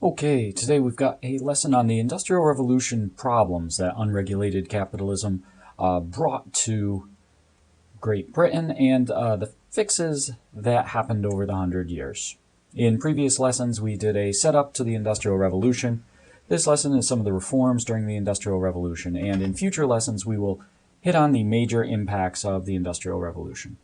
Okay, today we've got a lesson on the Industrial Revolution problems that unregulated capitalism brought to Great Britain and the fixes that happened over the 100 years. In previous lessons, we did a setup to the Industrial Revolution. This lesson is some of the reforms during the Industrial Revolution, and in future lessons, we will hit on the major impacts of the Industrial Revolution.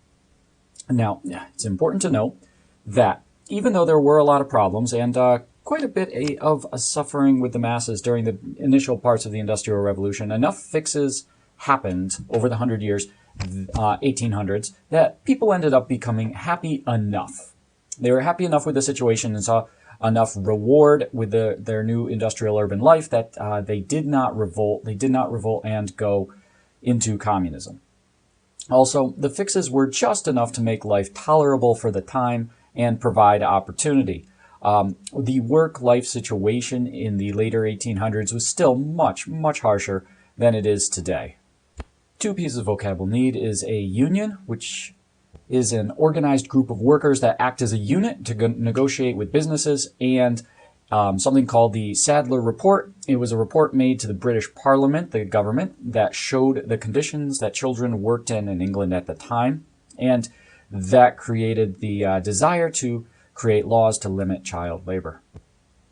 Now, it's important to note that even though there were a lot of problems and quite a bit of suffering with the masses during the initial parts of the Industrial Revolution, enough fixes happened over the 100 years, 1800s, that people ended up becoming happy enough. They were happy enough with the situation and saw enough reward with their new industrial urban life that they did not revolt. They did not revolt and go into communism. Also, the fixes were just enough to make life tolerable for the time and provide opportunity. The work-life situation in the later 1800s was still much, much harsher than it is today. Two pieces of vocab we'll need is a union, which is an organized group of workers that act as a unit to negotiate with businesses, and something called the Sadler Report. It was a report made to the British Parliament, the government, that showed the conditions that children worked in England at the time, and that created the desire to create laws to limit child labor.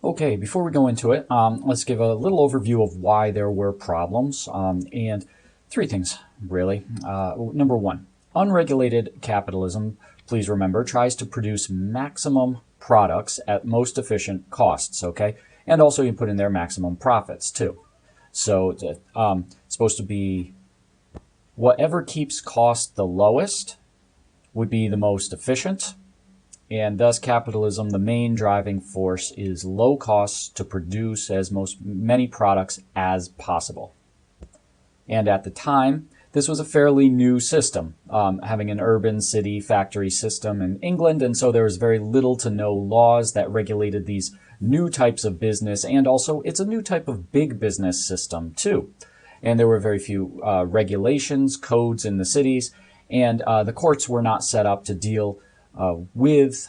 Okay, before we go into it, let's give a little overview of why there were problems, and three things, really. Number one, unregulated capitalism, please remember, tries to produce maximum products at most efficient costs, okay? And also you put in there maximum profits, too. So it's supposed to be whatever keeps cost the lowest would be the most efficient, and thus capitalism, the main driving force is low costs to produce as many products as possible. And at the time, this was a fairly new system, having an urban city factory system in England, and so there was very little to no laws that regulated these new types of business, and also it's a new type of big business system too. And there were very few regulations, codes in the cities, and the courts were not set up to deal with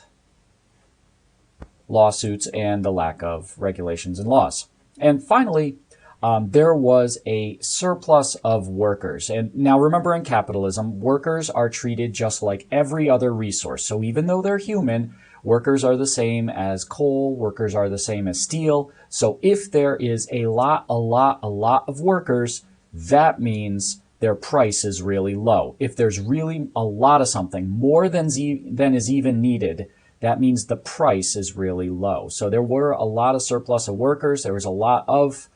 lawsuits and the lack of regulations and laws. And finally, there was a surplus of workers. And now remember, in capitalism, workers are treated just like every other resource. So even though they're human, workers are the same as coal, workers are the same as steel. So if there is a lot of workers, that means their price is really low. If there's really a lot of something, more than is even needed, that means the price is really low. So there were a lot of surplus of workers. There was a lot of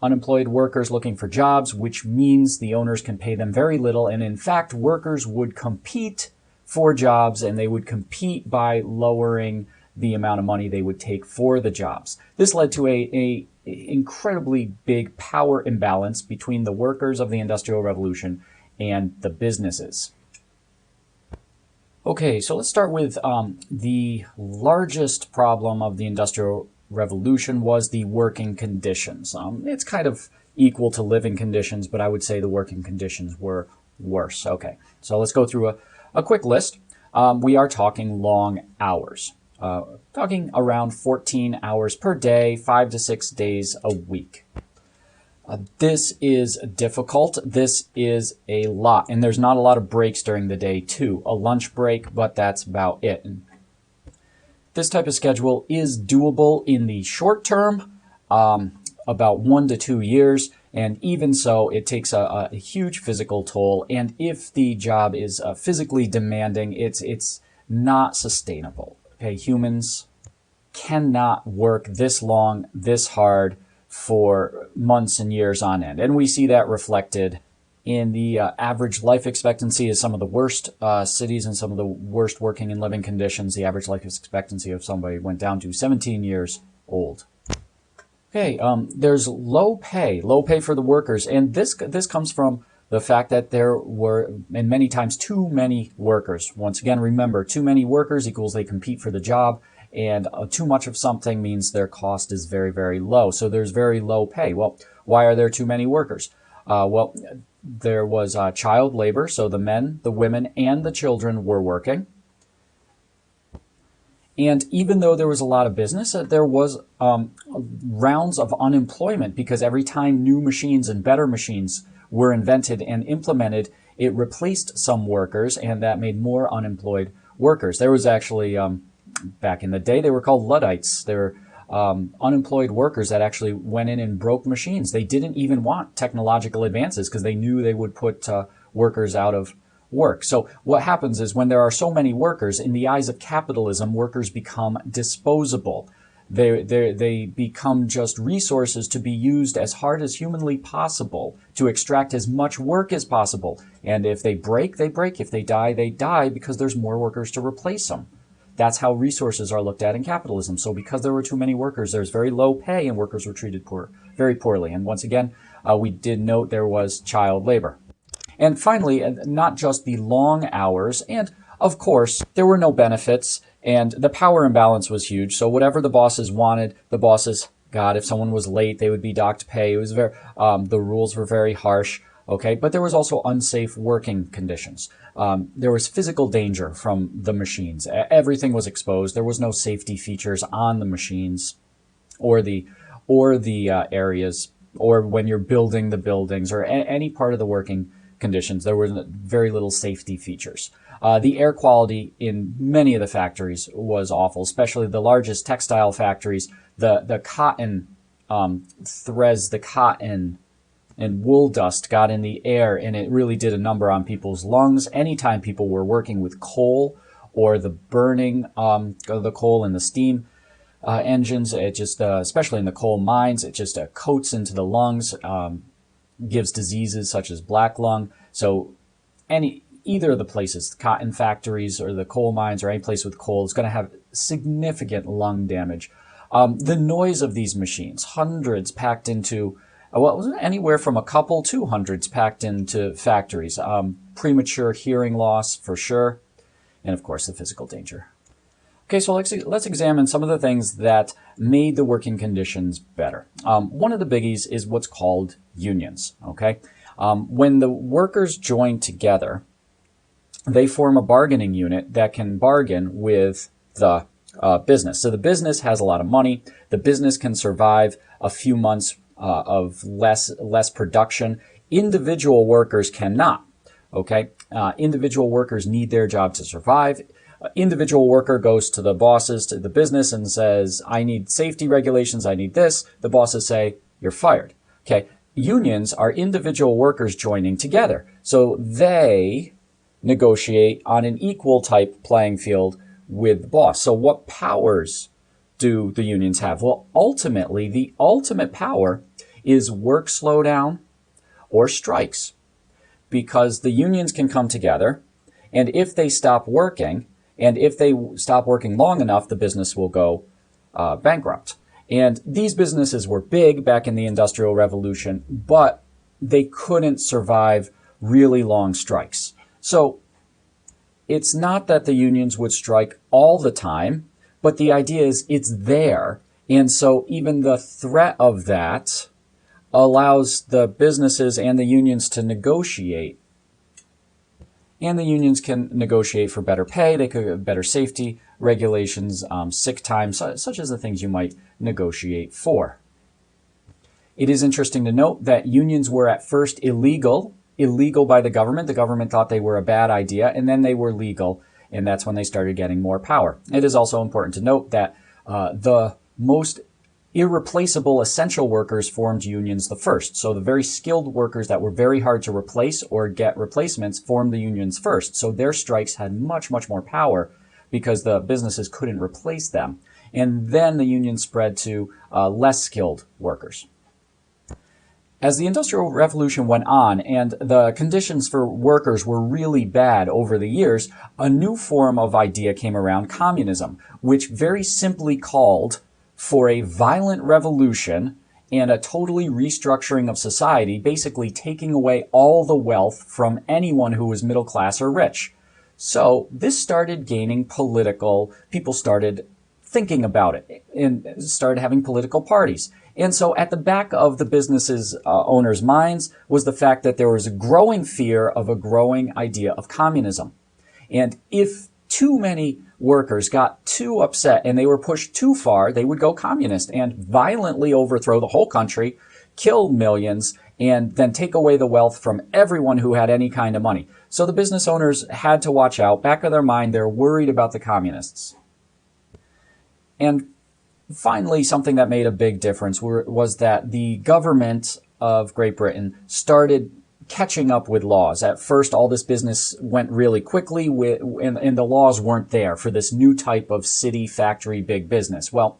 unemployed workers looking for jobs, which means the owners can pay them very little. And in fact, workers would compete for jobs, and they would compete by lowering the amount of money they would take for the jobs. This led to a incredibly big power imbalance between the workers of the Industrial Revolution and the businesses. Okay, so let's start with the largest problem of the Industrial Revolution was the working conditions. It's kind of equal to living conditions, but I would say the working conditions were worse. Okay, so let's go through a quick list. We are talking long hours. Talking around 14 hours per day, 5 to 6 days a week. This is difficult. This is a lot. And there's not a lot of breaks during the day, too. A lunch break, but that's about it. This type of schedule is doable in the short term, about 1 to 2 years. And even so, it takes a huge physical toll. And if the job is physically demanding, it's not sustainable. Okay, humans cannot work this long, this hard for months and years on end. And we see that reflected in the average life expectancy of some of the worst cities and some of the worst working and living conditions. The average life expectancy of somebody went down to 17 years old. Okay, there's low pay for the workers. And this comes from the fact that there were, and many times, too many workers. Once again, remember, too many workers equals they compete for the job, and too much of something means their cost is very, very low. So there's very low pay. Well, why are there too many workers? Well, there was child labor, so the men, the women, and the children were working. And even though there was a lot of business, there was rounds of unemployment, because every time new machines and better machines were invented and implemented, it replaced some workers, and that made more unemployed workers. There was actually, back in the day, they were called Luddites. They were unemployed workers that actually went in and broke machines. They didn't even want technological advances because they knew they would put workers out of work. So what happens is, when there are so many workers, in the eyes of capitalism, workers become disposable. They become just resources to be used as hard as humanly possible to extract as much work as possible. And if they break, they break. If they die, because there's more workers to replace them. That's how resources are looked at in capitalism. So because there were too many workers, there's very low pay, and workers were treated very poorly. And once again, we did note there was child labor. And finally, not just the long hours, and of course, there were no benefits, and the power imbalance was huge. So whatever the bosses wanted, the bosses got. If someone was late, they would be docked pay. It was the rules were very harsh. Okay, but there was also unsafe working conditions. There was physical danger from the machines. Everything was exposed. There was no safety features on the machines, or the areas, or when you're building the buildings, or any part of the working conditions. There were very little safety features. The air quality in many of the factories was awful, especially the largest textile factories. The cotton threads, the cotton and wool dust got in the air, and it really did a number on people's lungs. Anytime people were working with coal, or the burning of the coal and the steam engines, it just, especially in the coal mines, it just coats into the lungs, gives diseases such as black lung. So either of the places, the cotton factories or the coal mines, or any place with coal, is going to have significant lung damage. The noise of these machines, hundreds packed into, anywhere from a couple to hundreds packed into factories. Premature hearing loss for sure, and of course the physical danger. Okay, so let's examine some of the things that made the working conditions better. One of the biggies is what's called unions. Okay, when the workers join together, they form a bargaining unit that can bargain with the business. So the business has a lot of money. The business can survive a few months of less production. Individual workers cannot. Okay, individual workers need their job to survive. Individual worker goes to the bosses, to the business, and says, I need safety regulations, I need this. The bosses say, you're fired. Okay, unions are individual workers joining together. So they negotiate on an equal type playing field with the boss. So what powers do the unions have? Well, ultimately, the ultimate power is work slowdown or strikes, because the unions can come together, and if they stop working, and if they stop working long enough, the business will go bankrupt. And these businesses were big back in the Industrial Revolution, but they couldn't survive really long strikes. So it's not that the unions would strike all the time, but the idea is it's there. And so even the threat of that allows the businesses and the unions to negotiate. And the unions can negotiate for better pay, they could have better safety regulations, sick time, such as the things you might negotiate for. It is interesting to note that unions were at first illegal by the government. The government thought they were a bad idea, and then they were legal, and that's when they started getting more power. It is also important to note that the most irreplaceable essential workers formed unions the first. So the very skilled workers that were very hard to replace or get replacements formed the unions first. So their strikes had much, much more power because the businesses couldn't replace them. And then the unions spread to less skilled workers. As the Industrial Revolution went on and the conditions for workers were really bad over the years, a new form of idea came around, communism, which very simply called for a violent revolution and a totally restructuring of society, basically taking away all the wealth from anyone who was middle class or rich. So this started gaining people started thinking about it and started having political parties. And so at the back of the business's owners' minds was the fact that there was a growing fear of a growing idea of communism. And if too many workers got too upset and they were pushed too far, they would go communist and violently overthrow the whole country, kill millions, and then take away the wealth from everyone who had any kind of money. So the business owners had to watch out. Back of their mind, they're worried about the communists. And finally, something that made a big difference was that the government of Great Britain started catching up with laws. At first, all this business went really quickly, and the laws weren't there for this new type of city, factory, big business. Well,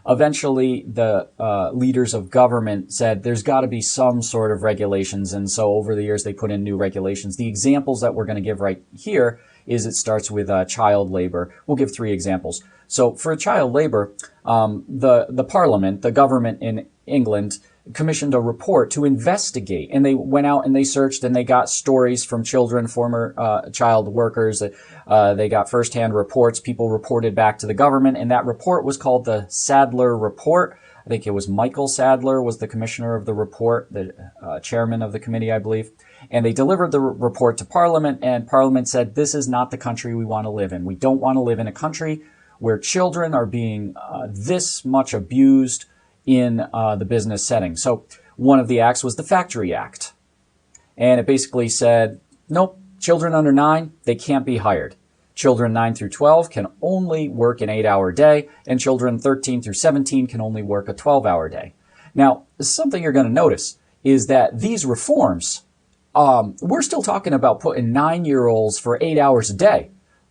eventually, the leaders of government said there's got to be some sort of regulations, and so over the years, they put in new regulations. The examples that we're going to give right here is it starts with child labor. We'll give 3 examples. So for child labor, the Parliament, the government in England, commissioned a report to investigate, and they went out and they searched and they got stories from children, former child workers. They got firsthand reports. People reported back to the government, and that report was called the Sadler Report. I think it was Michael Sadler was the commissioner of the report, the chairman of the committee, I believe. And they delivered the report to Parliament, and Parliament said, this is not the country we want to live in. We don't want to live in a country where children are being this much abused in the business setting. So one of the acts was the Factory Act. And it basically said, nope, children under 9, they can't be hired. Children 9 through 12 can only work an 8-hour day, and children 13 through 17 can only work a 12-hour day. Now, something you're going to notice is that these reforms, we're still talking about putting 9-year-olds for 8 hours a day.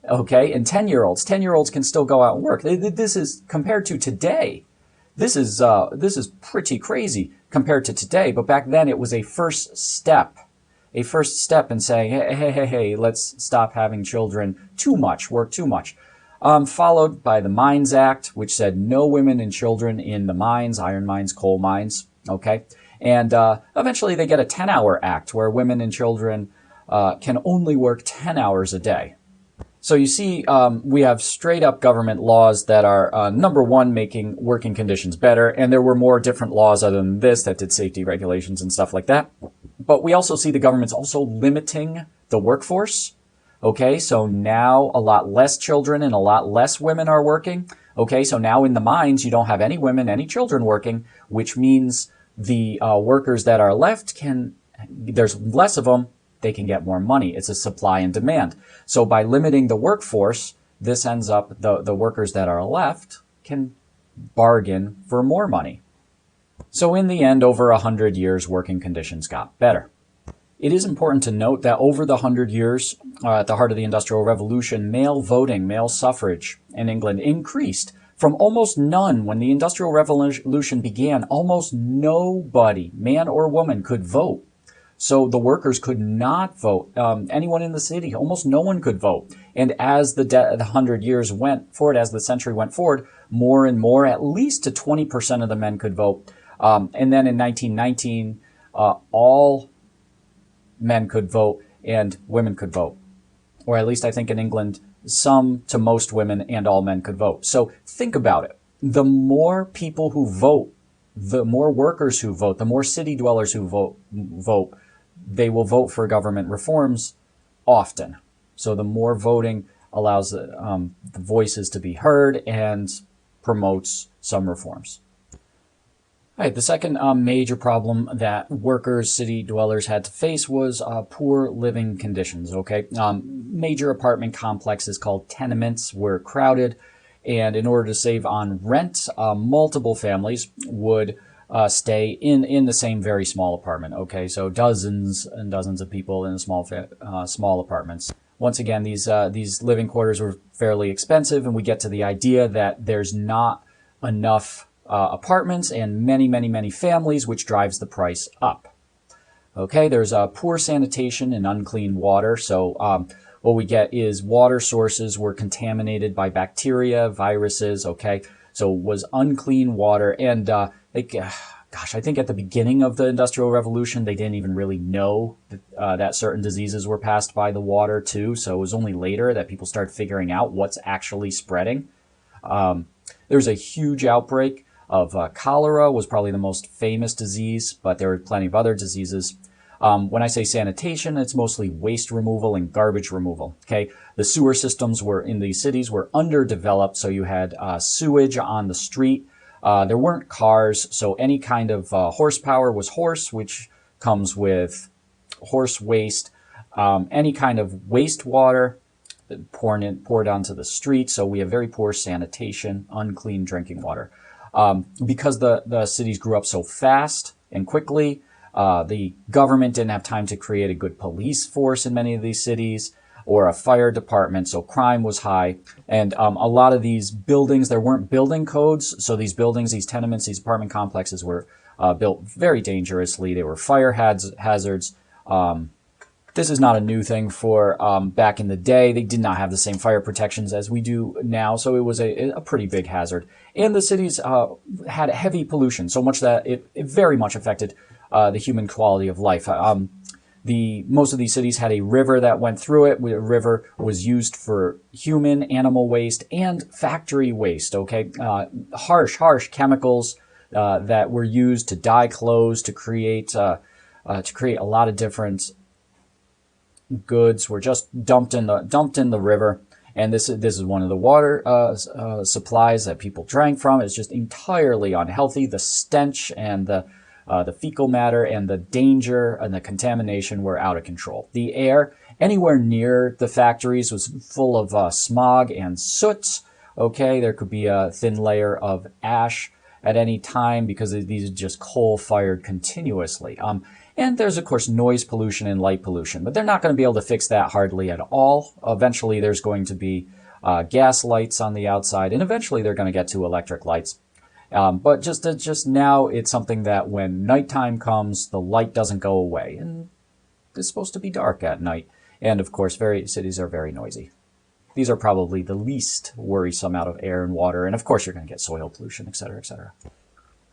Okay, and 10-year-olds can still go out and work. This is compared to today. This is pretty crazy compared to today. But back then, it was a first step in saying, hey, let's stop having children work too much. Followed by the Mines Act, which said no women and children in the mines, iron mines, coal mines. Okay, and eventually they get a 10-hour act where women and children can only work 10 hours a day. So you see, we have straight up government laws that are, number one, making working conditions better. And there were more different laws other than this that did safety regulations and stuff like that. But we also see the government's also limiting the workforce. Okay, so now a lot less children and a lot less women are working. Okay, so now in the mines, you don't have any women, any children working, which means the workers that are left there's less of them. They can get more money. It's a supply and demand. So by limiting the workforce, this ends up the workers that are left can bargain for more money. So in the end, over 100 years, working conditions got better. It is important to note that over the 100 years, at the heart of the Industrial Revolution, male voting, male suffrage in England increased from almost none when the Industrial Revolution began. Almost nobody, man or woman, could vote. So the workers could not vote. Anyone in the city, almost no one could vote. And as the 100 years went forward, as the century went forward, more and more, at least to 20% of the men could vote. And then in 1919, all men could vote and women could vote. Or at least I think in England, some to most women and all men could vote. So think about it. The more people who vote, the more workers who vote, the more city dwellers who vote, they will vote for government reforms often. So the more voting allows the voices to be heard and promotes some reforms. All right, the second major problem that workers, city dwellers had to face was poor living conditions, okay? Major apartment complexes called tenements were crowded, and in order to save on rent, multiple families would stay in the same very small apartment, okay? So dozens and dozens of people in small apartments. Once again, these living quarters were fairly expensive, and we get to the idea that there's not enough apartments and many families, which drives the price up. Okay, there's poor sanitation and unclean water. So what we get is water sources were contaminated by bacteria, viruses. Okay, so it was unclean water. And I think at the beginning of the Industrial Revolution, they didn't even really know that certain diseases were passed by the water too. So it was only later that people started figuring out what's actually spreading. There's a huge outbreak of cholera was probably the most famous disease, but there were plenty of other diseases. When I say sanitation, it's mostly waste removal and garbage removal. Okay, the sewer systems were in these cities were underdeveloped, so you had sewage on the street. There weren't cars, so any kind of horsepower was horse, which comes with horse waste. Any kind of wastewater poured onto the street, so we have very poor sanitation, unclean drinking water. Because the cities grew up so fast and quickly, the government didn't have time to create a good police force in many of these cities or a fire department, so crime was high. And a lot of these buildings, there weren't building codes, so these buildings, these tenements, these apartment complexes were built very dangerously. They were fire hazards. This is not a new thing for back in the day. They did not have the same fire protections as we do now, so it was a pretty big hazard. And the cities had heavy pollution, so much that it very much affected the human quality of life. Most of these cities had a river that went through it. The river was used for human, animal waste, and factory waste. Okay, harsh chemicals that were used to dye clothes, to create a lot of different goods were just dumped in the river. And this is one of the water supplies that people drank from. It's just entirely unhealthy. The stench and the fecal matter and the danger and the contamination were out of control. The air anywhere near the factories was full of smog and soot. Okay, there could be a thin layer of ash at any time because these are just coal-fired continuously. And there's, of course, noise pollution and light pollution, but they're not going to be able to fix that hardly at all. Eventually, there's going to be gas lights on the outside, and eventually they're going to get to electric lights. But just now, it's something that when nighttime comes, the light doesn't go away, and it's supposed to be dark at night. And, of course, cities are very noisy. These are probably the least worrisome out of air and water, and, of course, you're going to get soil pollution, et cetera, et cetera.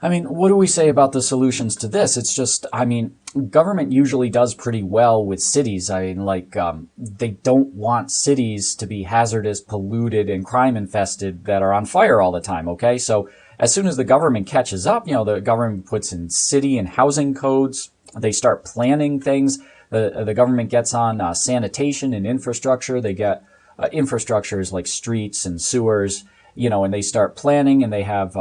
I mean, what do we say about the solutions to this? It's just, I mean, government usually does pretty well with cities. I mean, they don't want cities to be hazardous, polluted, and crime-infested that are on fire all the time, okay? So as soon as the government catches up, the government puts in city and housing codes. They start planning things. The government gets on sanitation and infrastructure. They get infrastructures like streets and sewers. And they start planning, and they have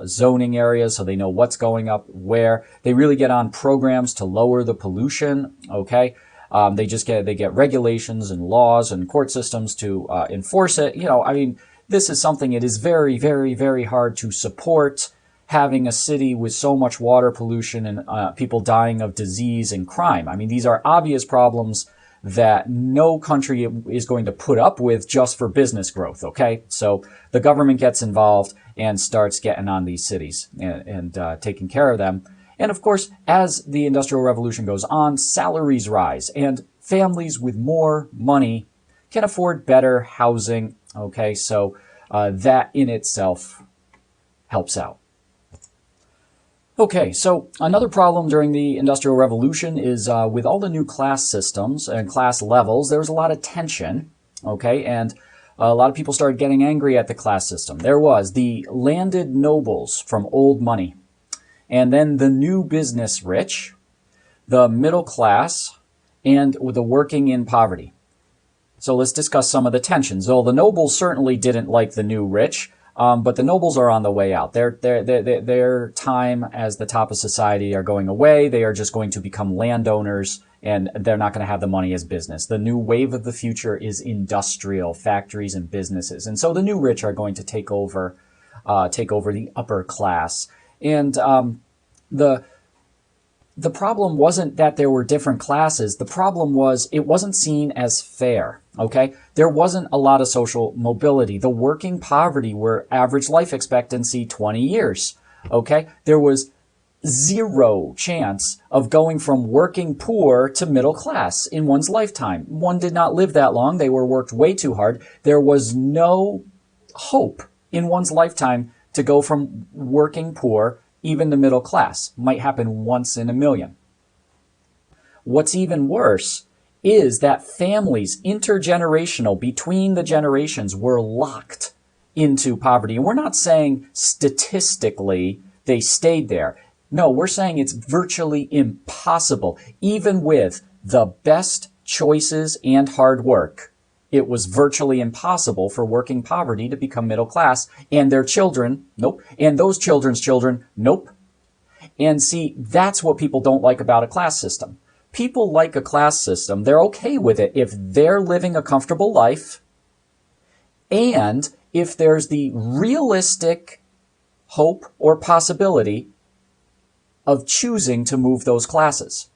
zoning areas so they know what's going up where. They really get on programs to lower the pollution, okay? They get regulations and laws and court systems to enforce it. I mean, this is something it is very, very, very hard to support, having a city with so much water pollution and people dying of disease and crime. I mean, these are obvious problems that no country is going to put up with just for business growth, okay? So the government gets involved and starts getting on these cities and taking care of them. And of course, as the Industrial Revolution goes on, salaries rise, and families with more money can afford better housing, okay? So that in itself helps out. Okay, so another problem during the Industrial Revolution is with all the new class systems and class levels, there was a lot of tension, okay, and a lot of people started getting angry at the class system. There was the landed nobles from old money, and then the new business rich, the middle class, and the working in poverty. So let's discuss some of the tensions. Well, the nobles certainly didn't like the new rich. But the nobles are on the way out. Their time as the top of society are going away. They are just going to become landowners, and they're not going to have the money as business. The new wave of the future is industrial, factories and businesses. And so the new rich are going to take over the upper class. And the problem wasn't that there were different classes. The problem was it wasn't seen as fair, okay? There wasn't a lot of social mobility. The working poverty were average life expectancy 20 years, okay? There was zero chance of going from working poor to middle class in one's lifetime. One did not live that long. They were worked way too hard. There was no hope in one's lifetime to go from working poor even the middle class. Might happen once in a million. What's even worse is that families, intergenerational, between the generations, were locked into poverty. And we're not saying statistically they stayed there. No, we're saying it's virtually impossible. Even with the best choices and hard work, it was virtually impossible for working poverty to become middle class, and their children, nope, and those children's children, nope. And see, that's what people don't like about a class system. People like a class system. They're okay with it if they're living a comfortable life and if there's the realistic hope or possibility of choosing to move those classes.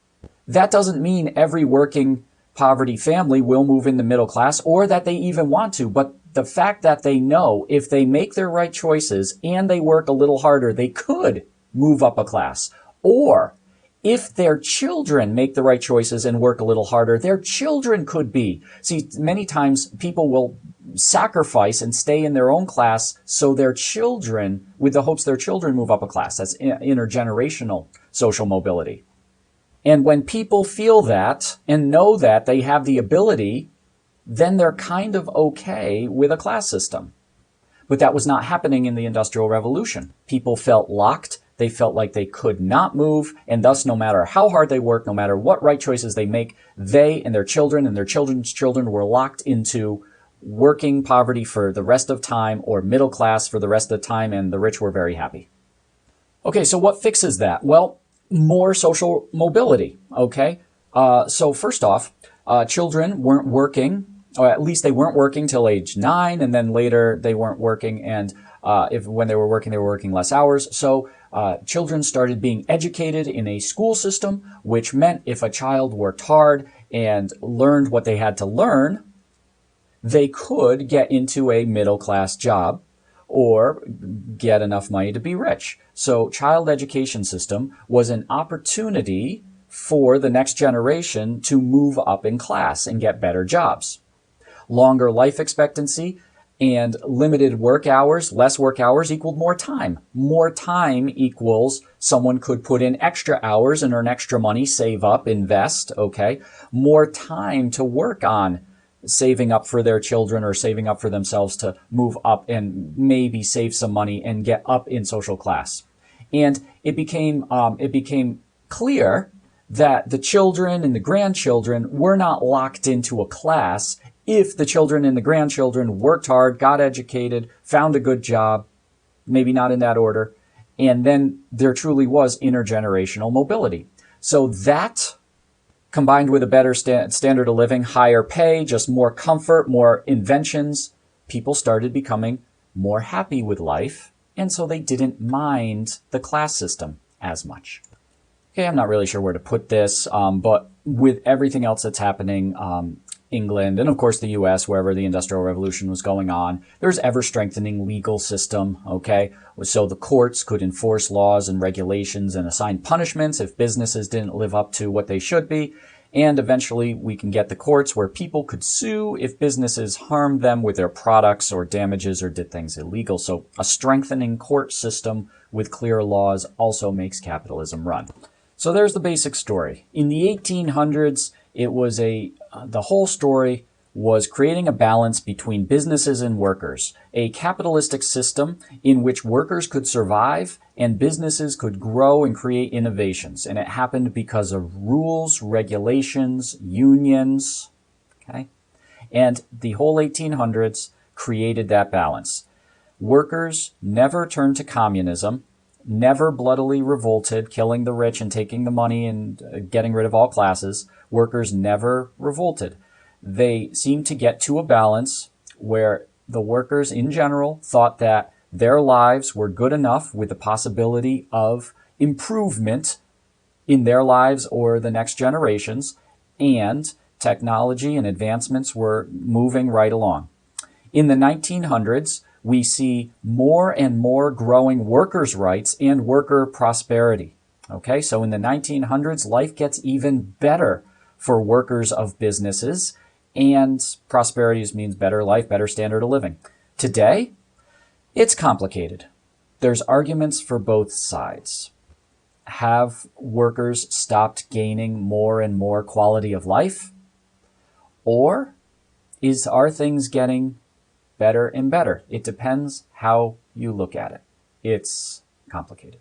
That doesn't mean every working poverty family will move into middle class or that they even want to, but the fact that they know if they make their right choices and they work a little harder, they could move up a class. Or if their children make the right choices and work a little harder, their children could be. See, many times people will sacrifice and stay in their own class so their children, with the hopes their children move up a class. That's intergenerational social mobility. And when people feel that and know that they have the ability, then they're kind of okay with a class system. But that was not happening in the Industrial Revolution. People felt locked. They felt like they could not move, and thus no matter how hard they work, no matter what right choices they make, they and their children's children were locked into working poverty for the rest of time or middle class for the rest of the time, and the rich were very happy. Okay, so what fixes that? Well, more social mobility, okay? So first off, children weren't working, or at least they weren't working till age 9, and then later they weren't working, and when they were working less hours. So children started being educated in a school system, which meant if a child worked hard and learned what they had to learn, they could get into a middle-class job or get enough money to be rich. So child education system was an opportunity for the next generation to move up in class and get better jobs. Longer life expectancy and limited work hours, less work hours equaled more time. More time equals someone could put in extra hours and earn extra money, save up, invest, okay? More time to work on saving up for their children or saving up for themselves to move up and maybe save some money and get up in social class. And it became clear that the children and the grandchildren were not locked into a class if the children and the grandchildren worked hard, got educated, found a good job, maybe not in that order, and then there truly was intergenerational mobility. So that, combined with a better standard of living, higher pay, just more comfort, more inventions, people started becoming more happy with life, and so they didn't mind the class system as much. Okay, I'm not really sure where to put this, but with everything else that's happening, England, and of course the US, wherever the Industrial Revolution was going on, there's ever-strengthening legal system, okay? So the courts could enforce laws and regulations and assign punishments if businesses didn't live up to what they should be. And eventually we can get the courts where people could sue if businesses harmed them with their products or damages or did things illegal. So a strengthening court system with clear laws also makes capitalism run. So there's the basic story. In the 1800s, it was the whole story was creating a balance between businesses and workers, a capitalistic system in which workers could survive and businesses could grow and create innovations. And it happened because of rules, regulations, unions, okay? And the whole 1800s created that balance. Workers never turned to communism, never bloodily revolted, killing the rich and taking the money and getting rid of all classes. Workers never revolted. They seemed to get to a balance where the workers in general thought that their lives were good enough with the possibility of improvement in their lives or the next generations, and technology and advancements were moving right along. In the 1900s, we see more and more growing workers' rights and worker prosperity. Okay, so in the 1900s, life gets even better for workers of businesses, and prosperity means better life, better standard of living. Today, it's complicated. There's arguments for both sides. Have workers stopped gaining more and more quality of life? Or are things getting better and better? It depends how you look at it. It's complicated.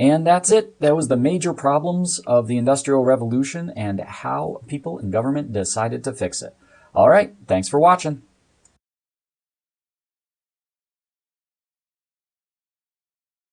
And that's it. That was the major problems of the Industrial Revolution and how people in government decided to fix it. All right, thanks for watching.